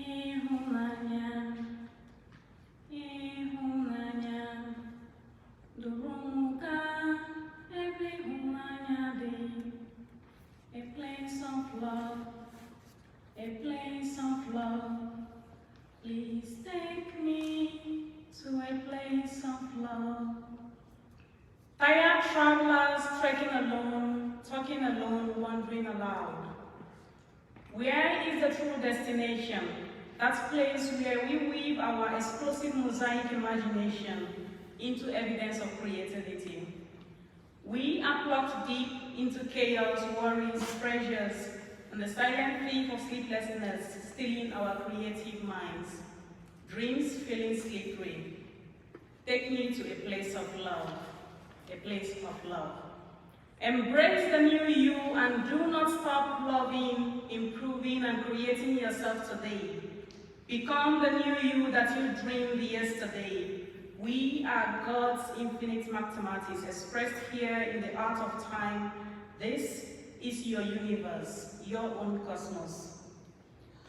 Ihunanya, ihunanya, durumuka, ebe ihunanya dị, a place of love, a place of love. Please take me to a place of love. Tired travelers trekking alone, talking alone, wandering aloud. Where is the true destination? That place where we weave our explosive mosaic imagination into evidence of creativity. We are plucked deep into chaos, worries, pressures, and the silent thief of sleeplessness stealing our creative minds. Dreams feeling slippery. Take me to a place of love, a place of love. Embrace the new you and do not stop loving, improving, and creating yourself today. Become the new you that you dreamed yesterday. We are God's infinite mathematics expressed here in the art of time. This is your universe, your own cosmos.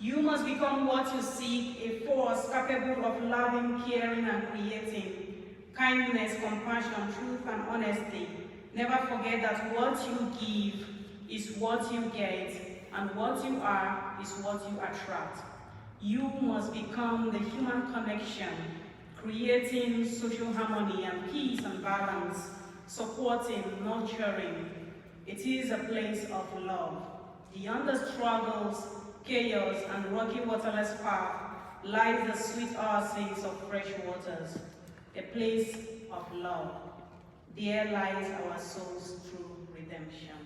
You must become what you seek, a force capable of loving, caring, and creating. Kindness, compassion, truth, and honesty. Never forget that what you give is what you get, and what you are is what you attract. You must become the human connection, creating social harmony and peace and balance, supporting, nurturing. It is a place of love. Beyond the struggles, chaos, and rocky waterless path lies the sweet oasis of fresh waters, a place of love. There lies our soul's true redemption.